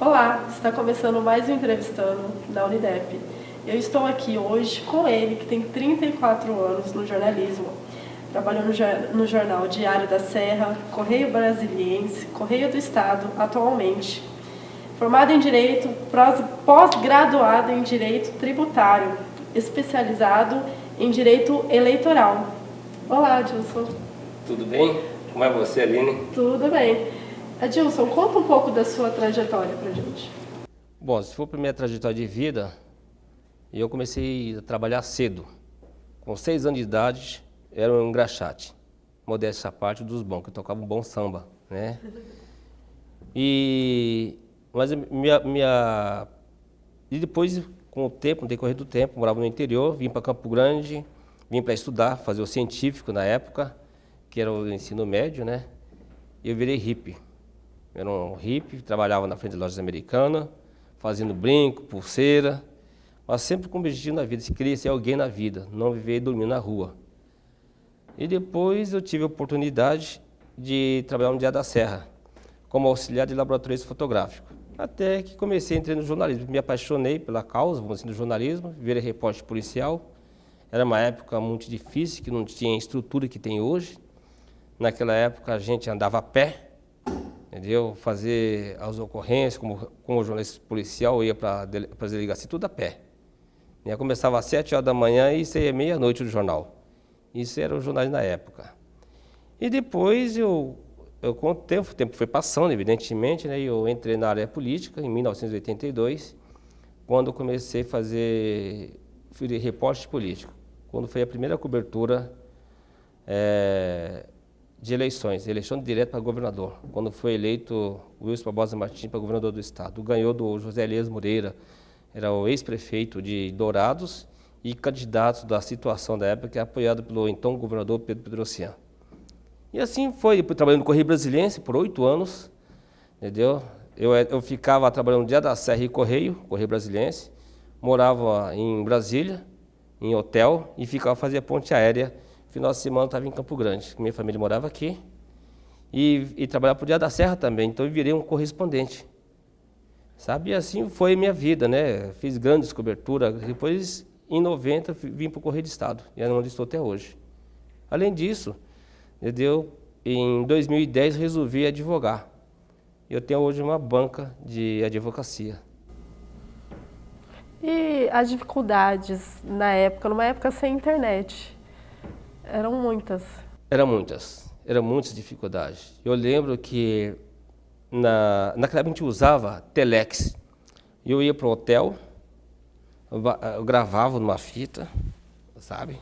Olá, está começando mais um Entrevistando na Unidep. Eu estou aqui hoje com ele, que tem 34 anos no jornalismo. Trabalhou no jornal Diário da Serra, Correio Brasiliense, Correio do Estado, atualmente. Formado em Direito, pós-graduado em Direito Tributário, especializado em Direito Eleitoral. Olá, Adilson. Tudo bem? Como é você, Aline? Tudo bem. Adilson, conta um pouco da sua trajetória pra gente. Bom, se for a minha trajetória de vida, eu comecei a trabalhar cedo. Com 6 anos de idade, era um engraxate. Modéstia à parte dos bons, que eu tocava um bom samba, né? Mas E depois, com o tempo, no decorrer do tempo, morava no interior, vim para Campo Grande, vim para estudar, fazer o científico na época, que era o ensino médio, né? E eu virei hippie. Eu era um hippie, trabalhava na frente de lojas americanas, fazendo brinco, pulseira, mas sempre com objetivo na vida, se queria ser alguém na vida, não viver dormindo na rua. E depois eu tive a oportunidade de trabalhar no Diário da Serra, como auxiliar de laboratório fotográfico. Até que comecei a entrar no jornalismo, me apaixonei pela causa, vamos dizer, do jornalismo, virei repórter policial. Era uma época muito difícil, que não tinha a estrutura que tem hoje. Naquela época a gente andava a pé, entendeu? Fazer as ocorrências, como jornalista policial, eu ia para as delegacias, tudo a pé. Eu começava às 7 horas da manhã e saía meia-noite do jornal. Isso era o jornalismo na época. E depois, com o tempo foi passando, evidentemente, né? Eu entrei na área política em 1982, quando eu comecei a fui repórter político, quando foi a primeira cobertura de eleição direta para governador, quando foi eleito o Wilson Barbosa Martins para governador do estado. Ganhou do José Elias Moreira, era o ex-prefeito de Dourados e candidato da situação da época, apoiado pelo então governador Pedro Pedrocian. E assim foi, depois trabalhando no Correio Brasiliense por 8 anos, entendeu? Eu ficava trabalhando no Diário da Serra e Correio Brasiliense, morava em Brasília, em hotel, e fazia ponte aérea. Final de semana eu estava em Campo Grande, minha família morava aqui, e trabalhava para o Diário da Serra também, então eu virei um correspondente, sabe? E assim foi minha vida, né? Fiz grandes coberturas, depois em 90 vim para o Correio do Estado, e é onde estou até hoje. Além disso, em 2010 resolvi advogar, eu tenho hoje uma banca de advocacia. E as dificuldades na época, numa época sem internet? Eram muitas. Eram muitas dificuldades. Eu lembro que naquela época a gente usava telex. Eu ia para o hotel, eu gravava numa fita, sabe?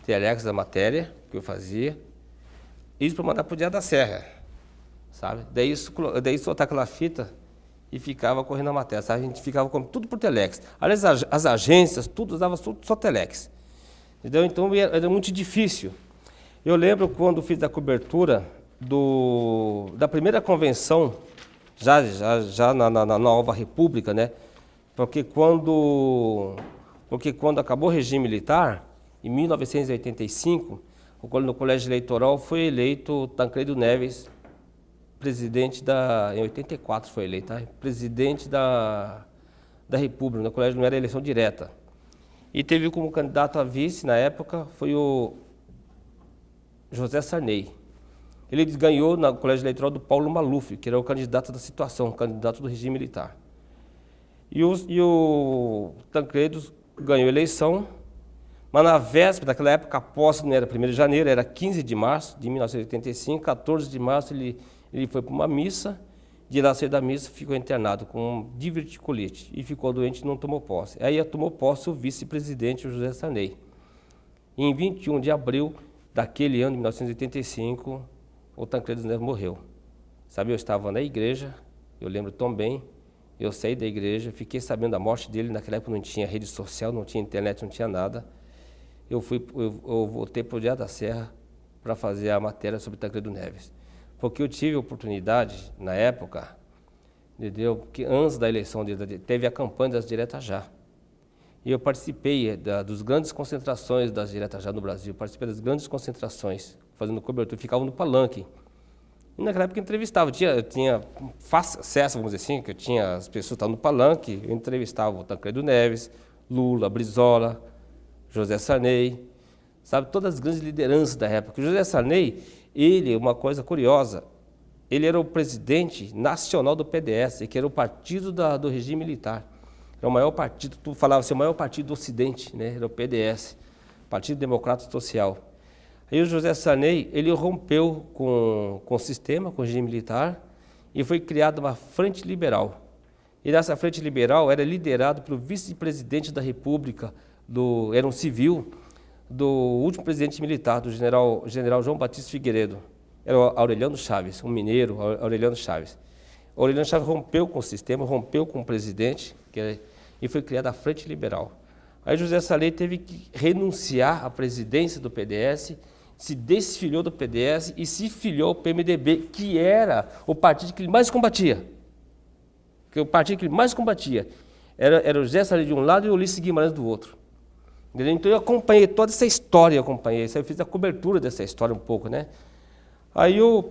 Telex da matéria que eu fazia. Isso para mandar para o Diário da Serra, sabe? Daí soltar aquela fita e ficava correndo a matéria, sabe? A gente ficava com tudo por telex. Aliás, as agências, tudo usava só telex. Entendeu? Então era muito difícil. Eu lembro quando fiz a cobertura da primeira convenção, já na Nova República, né? Porque quando acabou o regime militar, em 1985, no colégio eleitoral foi eleito Tancredo Neves, em 84 foi eleito, tá? Presidente da República. No colégio não era eleição direta. E teve como candidato a vice, na época, foi o José Sarney. Ele ganhou no colégio eleitoral do Paulo Maluf, que era o candidato da situação, o candidato do regime militar. E o Tancredo ganhou a eleição, mas na véspera, naquela época, a posse não era 1º de janeiro, era 15 de março de 1985, 14 de março ele foi para uma missa, de lá sair da missa ficou internado com diverticulite e ficou doente e não tomou posse. Aí tomou posse o vice-presidente, o José Sarney. E em 21 de abril daquele ano, de 1985, o Tancredo Neves morreu. Sabe, eu estava na igreja, eu lembro tão bem, eu saí da igreja, fiquei sabendo da morte dele, naquela época não tinha rede social, não tinha internet, não tinha nada. Eu voltei para o Diário da Serra para fazer a matéria sobre Tancredo Neves. Porque eu tive a oportunidade, na época, entendeu? Porque antes da eleição teve a campanha das diretas já. E eu participei das grandes concentrações das diretas já no Brasil, participei das grandes concentrações, fazendo cobertura, ficava no palanque. E naquela época eu entrevistava, eu tinha fácil acesso, vamos dizer assim, que eu tinha as pessoas que estavam no palanque, eu entrevistava o Tancredo Neves, Lula, Brizola, José Sarney, sabe, todas as grandes lideranças da época. O José Sarney, ele, uma coisa curiosa, ele era o presidente nacional do PDS, que era o partido do regime militar. Era o maior partido, tu falava assim, o maior partido do Ocidente, né? Era o PDS, Partido Democrático Social. Aí o José Sarney, ele rompeu com o sistema, com o regime militar, e foi criada uma frente liberal. E nessa frente liberal era liderado pelo vice-presidente da República, era um civil, do último presidente militar, do general João Batista Figueiredo. Era o Aureliano Chaves, um mineiro, Aureliano Chaves. O Aureliano Chaves rompeu com o sistema, rompeu com o presidente, e foi criada a Frente Liberal. Aí José Sarney teve que renunciar à presidência do PDS, se desfiliou do PDS e se filiou ao PMDB, que era o partido que ele mais combatia. Que o partido que ele mais combatia era o José Sarney de um lado e o Ulisses Guimarães do outro. Então eu acompanhei toda essa história, eu fiz a cobertura dessa história um pouco, né? Aí o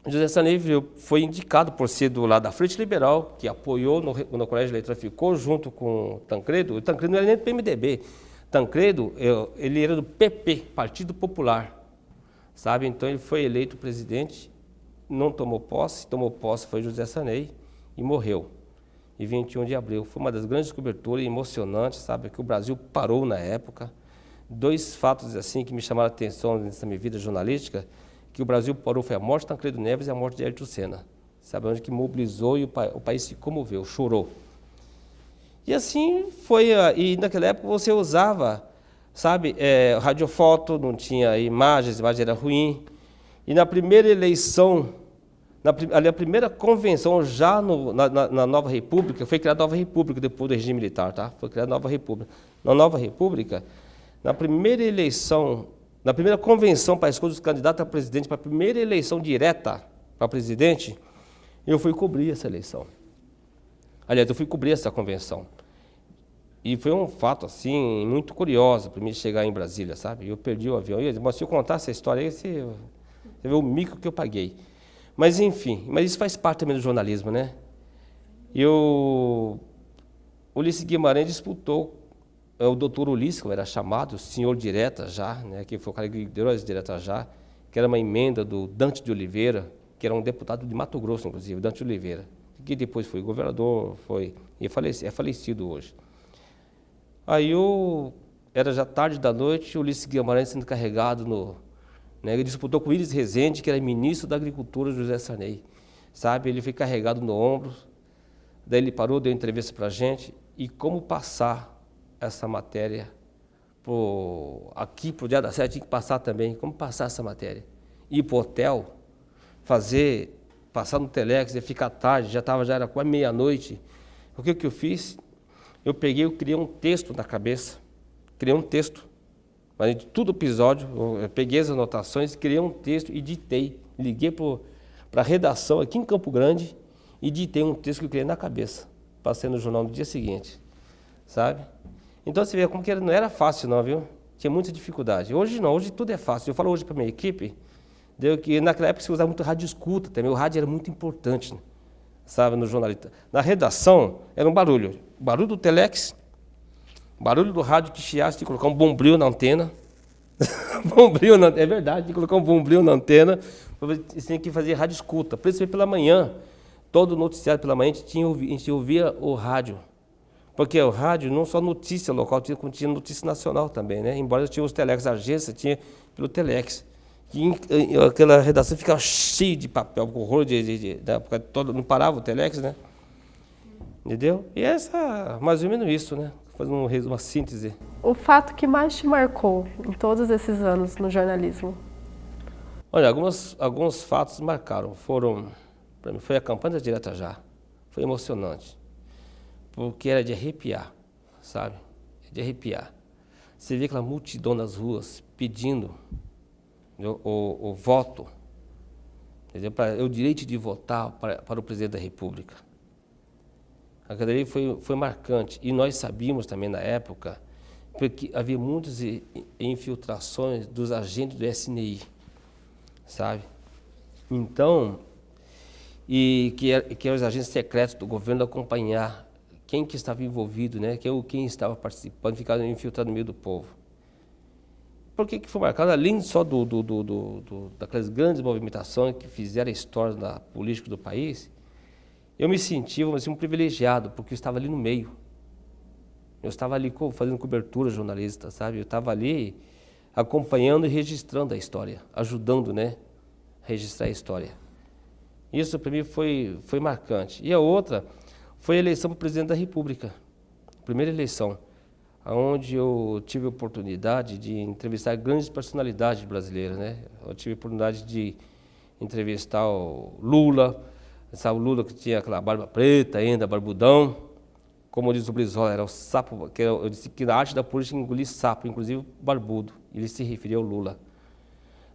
José Sarney foi indicado por ser do lado da Frente Liberal, que apoiou no Colégio Eleitoral, ficou junto com o Tancredo. O Tancredo não era nem do PMDB. Tancredo, ele era do PP, Partido Popular, sabe? Então ele foi eleito presidente, não tomou posse foi José Sarney e morreu. Em 21 de abril. Foi uma das grandes coberturas emocionantes, sabe? Que o Brasil parou na época. 2 fatos assim que me chamaram a atenção nessa minha vida jornalística, que o Brasil parou, foi a morte de Tancredo Neves e a morte de Ayrton Senna. Sabe? Onde que mobilizou e o país se comoveu, chorou. E assim foi, e naquela época você usava, sabe, radiofoto, não tinha imagens, a imagem era ruim. E na primeira eleição, a primeira convenção já na Nova República, foi criada a Nova República depois do regime militar, tá? Foi criada a Nova República. Na Nova República, na primeira eleição, na primeira convenção para a escolha dos candidatos a presidente, para a primeira eleição direta para presidente, eu fui cobrir essa eleição. Aliás, eu fui cobrir essa convenção. E foi um fato, assim, muito curioso para mim chegar em Brasília, sabe? Eu perdi o avião. Mas se eu contar essa história aí, você vê o mico que eu paguei. Mas, enfim, isso faz parte também do jornalismo, né? O Ulisses Guimarães disputou, o doutor Ulisses, como era chamado, o senhor Direta Já, né? Que foi o cara que liderou as Direta Já, que era uma emenda do Dante de Oliveira, que era um deputado de Mato Grosso, inclusive, Dante de Oliveira, que depois foi governador, é falecido hoje. Aí, era já tarde da noite, o Ulisses Guimarães sendo carregado ele disputou com o Iris Rezende, que era ministro da Agricultura, José Sarney. Sabe, ele foi carregado no ombro, daí ele parou, deu entrevista para a gente, e como passar essa matéria aqui para o Dia da Serra, tinha que passar também, como passar essa matéria. Ir para o hotel, passar no telex, ia ficar tarde, já era quase meia-noite. O que eu fiz? Eu criei um texto na cabeça, mas de todo o episódio, eu peguei as anotações, criei um texto e ditei. Liguei para a redação aqui em Campo Grande e ditei um texto que eu criei na cabeça. Passei no jornal no dia seguinte, sabe? Então você vê como que não era fácil não, viu? Tinha muita dificuldade. Hoje não, hoje tudo é fácil. Eu falo hoje para a minha equipe, que naquela época se usava muito rádio escuta também, o rádio era muito importante, né? Sabe, no jornalista. Na redação era um barulho do telex, barulho do rádio que chiasse, de colocar um bombril na antena. É verdade, de colocar um bombril na antena. Você tinha que fazer rádio escuta. Principalmente pela manhã, todo noticiário pela manhã, a gente ouvia o rádio. Porque o rádio não só notícia local, tinha notícia nacional também, né? Embora tinha os telex, a agência tinha pelo telex. E aquela redação ficava cheia de papel, com horror não parava o telex, né? Entendeu? E mais ou menos isso, né? Fazendo uma síntese. O fato que mais te marcou em todos esses anos no jornalismo? Olha, alguns fatos marcaram. Para mim, foi a campanha da Direta Já. Foi emocionante. Porque era de arrepiar, sabe? De arrepiar. Você vê aquela multidão nas ruas pedindo o voto, entendeu? O direito de votar para o presidente da República. Aquilo ali foi marcante. E nós sabíamos também na época, porque havia muitas infiltrações dos agentes do SNI, sabe? Então, e que os agentes secretos do governo acompanhar quem que estava envolvido, né? Quem estava participando, ficava infiltrado no meio do povo. Por que foi marcado? Além só daquelas grandes movimentações que fizeram a história da política do país, eu me senti, vamos dizer, um privilegiado, porque eu estava ali no meio. Eu estava ali fazendo cobertura jornalista, sabe? Eu estava ali acompanhando e registrando a história, ajudando, né? A registrar a história. Isso para mim foi marcante. E a outra foi a eleição para presidente da República, a primeira eleição, onde eu tive a oportunidade de entrevistar grandes personalidades brasileiras, né? Eu tive a oportunidade de entrevistar o Lula, sabe, o Lula que tinha aquela barba preta ainda, barbudão, como diz o Brizola, era o sapo, eu disse que na arte da política engolir sapo, inclusive barbudo, ele se referia ao Lula,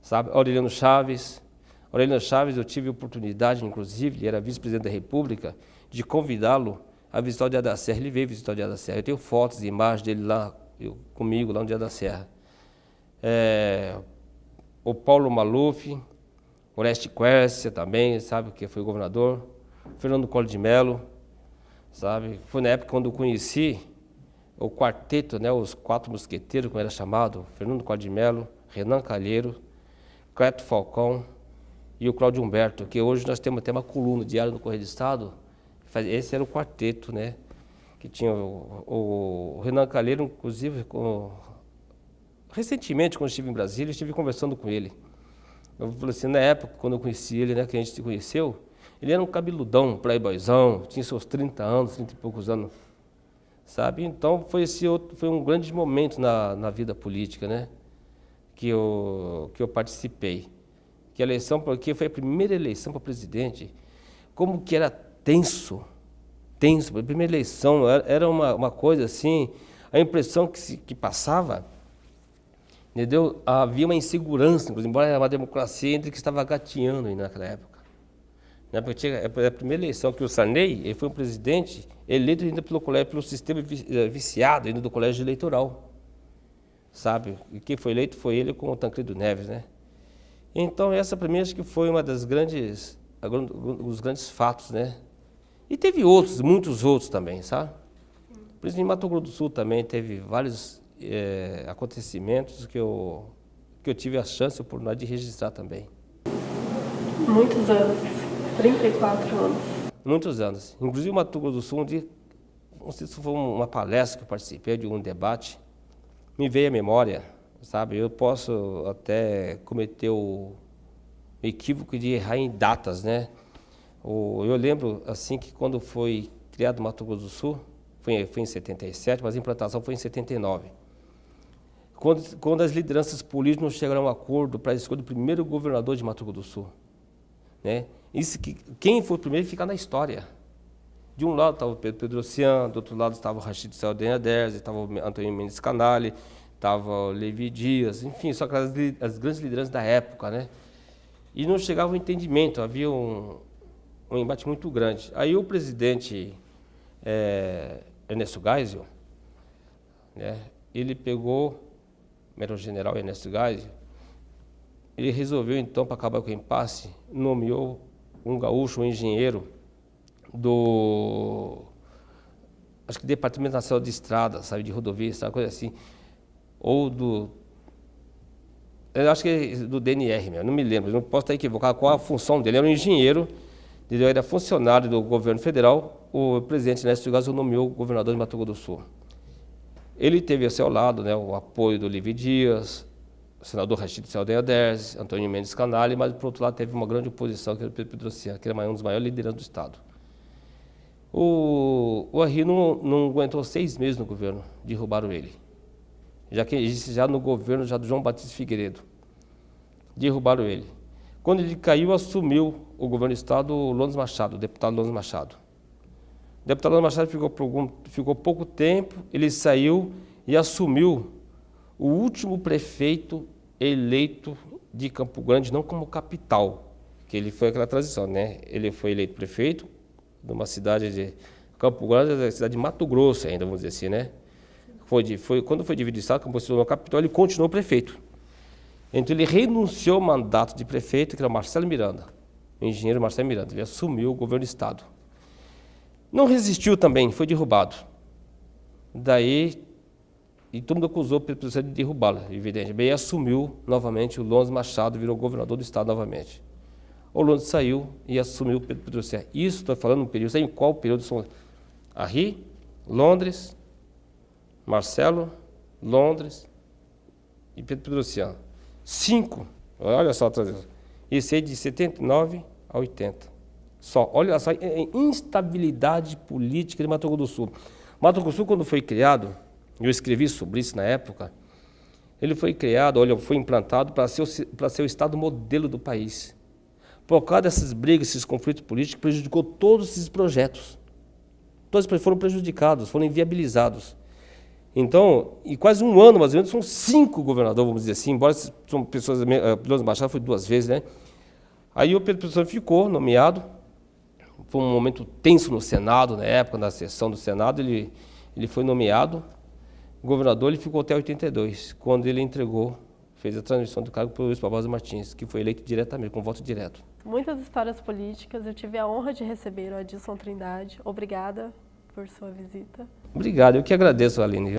sabe, Aureliano Chaves, eu tive a oportunidade, inclusive, ele era vice-presidente da República, de convidá-lo a visitar o Diada da Serra. Ele veio visitar o Diada da Serra. Eu tenho fotos e imagens dele lá, comigo, lá no Diada da Serra. O Paulo Maluf, Oreste Quercia também, sabe, que foi governador. Fernando Collor de Mello, sabe. Foi na época quando eu conheci o quarteto, né, os 4 mosqueteiros, como era chamado, Fernando Collor de Mello, Renan Calheiro, Cleto Falcão e o Cláudio Humberto, que hoje nós temos até uma coluna diária no Correio do Estado. Esse era o quarteto, né? Que tinha o Renan Calheiro, inclusive, recentemente, quando eu estive em Brasília, eu estive conversando com ele. Eu falei assim, na época, quando eu conheci ele, né, que a gente se conheceu, ele era um cabeludão, playboyzão, tinha seus 30 anos, 30 e poucos anos, sabe? Então, foi um grande momento na vida política, né? Que eu participei. Que a eleição, porque foi a primeira eleição para presidente, como que era tenso, a primeira eleição era uma coisa assim, a impressão que passava, entendeu? Havia uma insegurança, embora era uma democracia entre que estava gateando ainda naquela época. Porque a primeira eleição que o Sarney, ele foi um presidente eleito ainda pelo sistema viciado ainda do colégio eleitoral, sabe? E quem foi eleito foi ele com o Tancredo Neves, né? Então essa para mim acho que foi uma das os grandes fatos, né? E teve outros, muitos outros também, sabe? Por exemplo, em Mato Grosso do Sul também teve vários acontecimentos que eu tive a chance, a oportunidade de registrar também. Muitos anos, 34 anos. Muitos anos. Inclusive, em Mato Grosso do Sul, não sei se foi uma palestra que eu participei, de um debate, me veio à memória, sabe? Eu posso até cometer o equívoco de errar em datas, né? Eu lembro, assim, que quando foi criado o Mato Grosso do Sul, foi em 77, mas a implantação foi em 79. Quando as lideranças políticas não chegaram a um acordo para a escolha do primeiro governador de Mato Grosso do Sul, né? Quem foi o primeiro fica na história. De um lado estava o Pedro Pedrocian, do outro lado estava o Rachid Saldanha Derzi, estava o Antônio Mendes Canale, estava o Levi Dias, enfim, só que as grandes lideranças da época, né? E não chegava ao entendimento, havia um embate muito grande. Aí o presidente Ernesto Geisel, né, ele pegou, era o general Ernesto Geisel, ele resolveu então, para acabar com o impasse, nomeou um gaúcho, um engenheiro acho que Departamento Nacional de Estradas, sabe, de rodovias, uma coisa assim, eu acho que é do DNR mesmo, não me lembro, não posso estar equivocado qual a função dele, era um engenheiro, ele era funcionário do governo federal, o presidente Ernesto Geisel nomeou o governador de Mato Grosso do Sul. Ele teve a seu lado, né, o apoio do Levi Dias, o senador Rachid Saldanha Derzi, Antônio Mendes Canale, mas, por outro lado, teve uma grande oposição, que era o Pedro Pedrocian, que era um dos maiores lideranças do Estado. O Arri não aguentou 6 meses no governo, derrubaram ele. Já no governo do João Batista Figueiredo, derrubaram ele. Quando ele caiu, assumiu o governo do Estado o Lones Machado, o deputado Lones Machado. O deputado Lones Machado ficou pouco tempo, ele saiu e assumiu o último prefeito eleito de Campo Grande, não como capital, que ele foi aquela transição, né? Ele foi eleito prefeito de uma cidade de Campo Grande, da cidade de Mato Grosso ainda, vamos dizer assim, né? Quando foi dividido o Estado, como se tornou capital, ele continuou prefeito. Então ele renunciou ao mandato de prefeito, que era o Marcelo Miranda. o engenheiro Marcelo Miranda. Ele assumiu o governo do estado. Não resistiu também, foi derrubado. Daí, e todo mundo acusou o Pedro Pedrossian de derrubá-lo, evidente. Daí assumiu novamente o Lourdes Machado, virou governador do estado novamente. O Lourdes saiu e assumiu o Pedro Pedrossian. Isso, estou falando um período, em qual período são? Arri, Londres, Marcelo, Londres e Pedro Pedrossian. 5, olha só, esse aí de 79 a 80. Só, olha só, instabilidade política de Mato Grosso do Sul. Mato Grosso do Sul, quando foi criado, eu escrevi sobre isso na época, ele foi criado, olha, foi implantado para ser o estado modelo do país. Por causa dessas brigas, esses conflitos políticos, prejudicou todos esses projetos. Todos foram prejudicados, foram inviabilizados. Então, em quase um ano, mais ou menos, são 5 governadores, vamos dizer assim, embora são pessoas, Lourdes Machado foi 2 vezes, né? Aí o Pedro Pedrossian ficou nomeado, foi um momento tenso no Senado, na época, na sessão do Senado, ele foi nomeado governador, ele ficou até 82, quando ele entregou, fez a transmissão do cargo para o Luiz Barbosa Martins, que foi eleito diretamente, com voto direto. Muitas histórias políticas, eu tive a honra de receber o Adilson Trindade. Obrigada por sua visita. Obrigado, eu que agradeço, Aline.